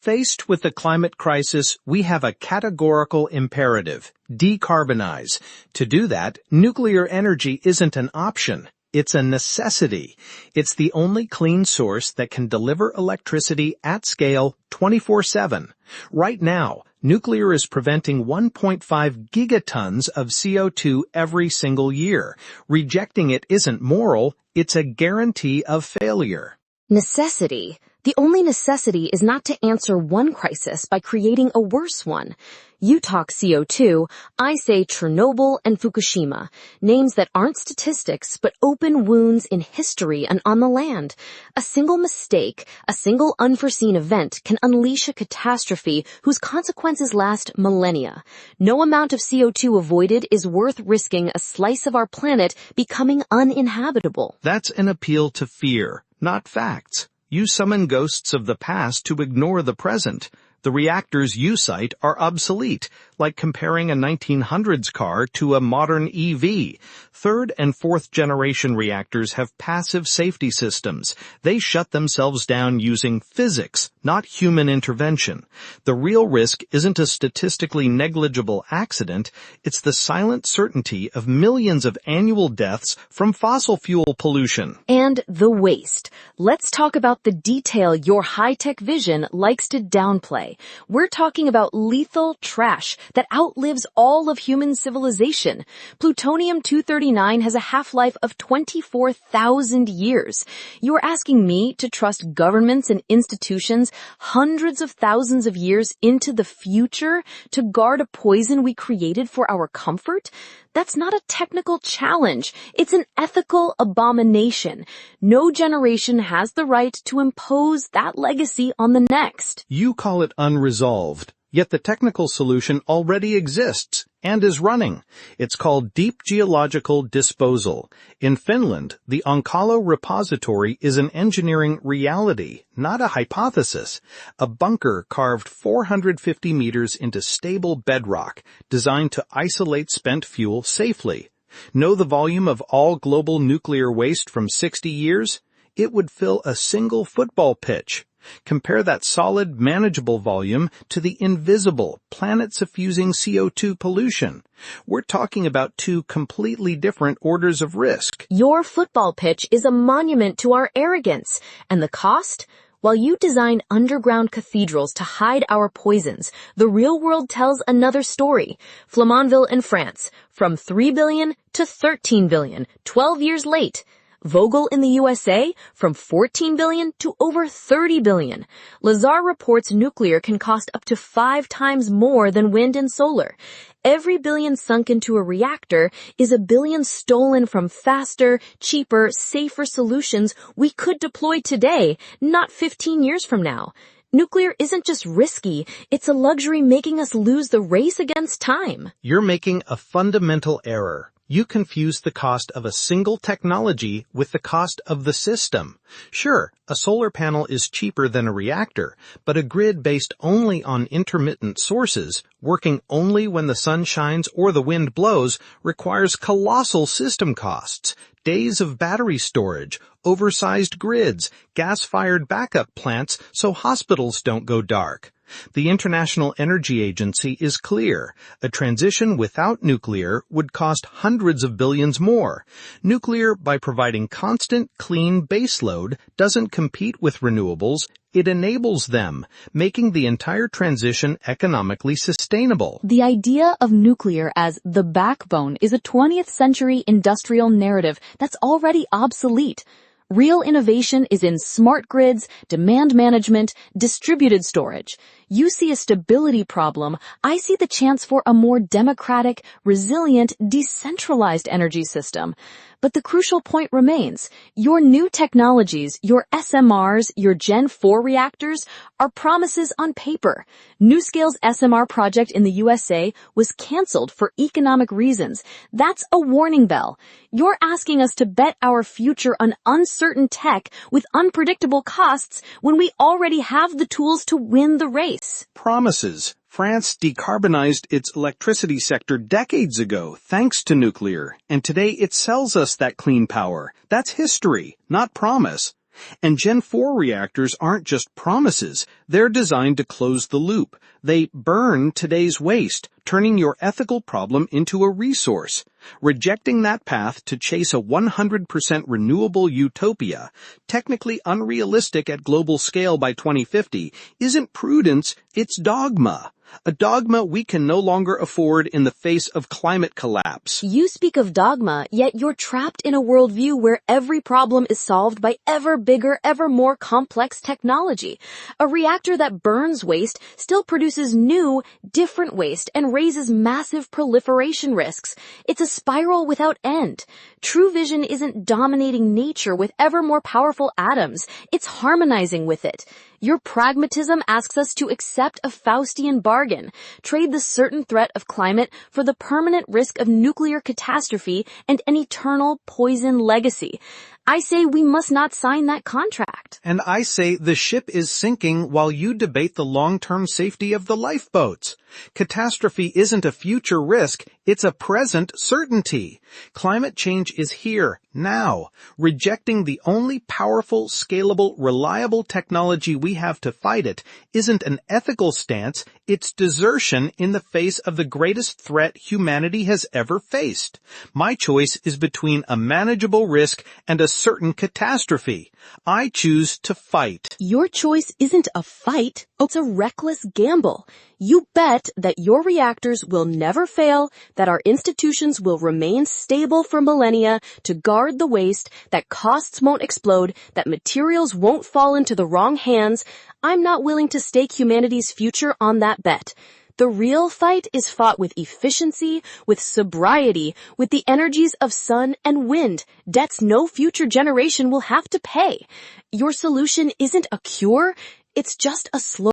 Faced with the climate crisis, we have a categorical imperative: decarbonize. To do that, nuclear energy isn't an option. It's a necessity. It's the only clean source that can deliver electricity at scale 24/7. Right now, nuclear is preventing 1.5 gigatons of CO2 every single year. Rejecting it isn't moral, it's a guarantee of failure. Necessity. The only necessity is not to answer one crisis by creating a worse one. You talk CO2, I say Chernobyl and Fukushima, names that aren't statistics but open wounds in history and on the land. A single mistake, a single unforeseen event can unleash a catastrophe whose consequences last millennia. No amount of CO2 avoided is worth risking a slice of our planet becoming uninhabitable. That's an appeal to fear, not facts. You summon ghosts of the past to ignore the present. The reactors you cite are obsolete, like comparing a 1900s car to a modern EV. Third and fourth generation reactors have passive safety systems. They shut themselves down using physics, not human intervention. The real risk isn't a statistically negligible accident, it's the silent certainty of millions of annual deaths from fossil fuel pollution. And the waste. Let's talk about the detail your high-tech vision likes to downplay. We're talking about lethal trash that outlives all of human civilization. Plutonium-239 has a half-life of 24,000 years. You're asking me to trust governments and institutions hundreds of thousands of years into the future to guard a poison we created for our comfort? That's not a technical challenge. It's an ethical abomination. No generation has the right to impose that legacy on the next. You call it unresolved, yet the technical solution already exists and is running. It's called deep geological disposal. In Finland, the Onkalo repository is an engineering reality, not a hypothesis. A bunker carved 450 meters into stable bedrock, designed to isolate spent fuel safely. Know the volume of all global nuclear waste from 60 years? It would fill a single football pitch. Compare that solid, manageable volume to the invisible, planet-suffusing CO2 pollution. We're talking about two completely different orders of risk. Your football pitch is a monument to our arrogance. And the cost? While you design underground cathedrals to hide our poisons, the real world tells another story. Flamanville in France, from 3 billion to 13 billion, 12 years late. Vogel in the USA, from 14 billion to over 30 billion. Lazar reports nuclear can cost up to 5 times more than wind and solar. Every billion sunk into a reactor is a billion stolen from faster, cheaper, safer solutions we could deploy today, not 15 years from now. Nuclear isn't just risky, it's a luxury making us lose the race against time. You're making a fundamental error. You confuse the cost of a single technology with the cost of the system. Sure, a solar panel is cheaper than a reactor, but a grid based only on intermittent sources, working only when the sun shines or the wind blows, requires colossal system costs. Days of battery storage, oversized grids, gas-fired backup plants so hospitals don't go dark. The International Energy Agency is clear. A transition without nuclear would cost hundreds of billions more. Nuclear, by providing constant, clean baseload, doesn't compete with renewables. It enables them, making the entire transition economically sustainable. The idea of nuclear as the backbone is a 20th century industrial narrative that's already obsolete. Real innovation is in smart grids, demand management, distributed storage. You see a stability problem, I see the chance for a more democratic, resilient, decentralized energy system. But the crucial point remains. Your new technologies, your SMRs, your Gen 4 reactors, are promises on paper. NuScale's SMR project in the USA was canceled for economic reasons. That's a warning bell. You're asking us to bet our future on uncertain tech with unpredictable costs when we already have the tools to win the race. Promises. France decarbonized its electricity sector decades ago thanks to nuclear, and today it sells us that clean power. That's history, not promise. And Gen 4 reactors aren't just promises, they're designed to close the loop. They burn today's waste, turning your ethical problem into a resource. Rejecting that path to chase a 100% renewable utopia, technically unrealistic at global scale by 2050, isn't prudence, it's dogma. A dogma we can no longer afford in the face of climate collapse. You speak of dogma, yet you're trapped in a worldview where every problem is solved by ever bigger, ever more complex technology. A reactor that burns waste still produces new, different waste and raises massive proliferation risks. It's a spiral without end. True vision isn't dominating nature with ever more powerful atoms. It's harmonizing with it. Your pragmatism asks us to accept a Faustian bargain, trade the certain threat of climate for the permanent risk of nuclear catastrophe and an eternal poison legacy. I say we must not sign that contract. And I say the ship is sinking while you debate the long-term safety of the lifeboats. Catastrophe isn't a future risk, it's a present certainty. Climate change is here, now. Rejecting the only powerful, scalable, reliable technology we have to fight it isn't an ethical stance, it's desertion in the face of the greatest threat humanity has ever faced. My choice is between a manageable risk and a certain catastrophe. I choose to fight. Your choice isn't a fight, it's a reckless gamble. You bet that your reactors will never fail, that our institutions will remain stable for millennia, to guard the waste, that costs won't explode, that materials won't fall into the wrong hands. I'm not willing to stake humanity's future on that bet. The real fight is fought with efficiency, with sobriety, with the energies of sun and wind, debts no future generation will have to pay. Your solution isn't a cure, it's just a slow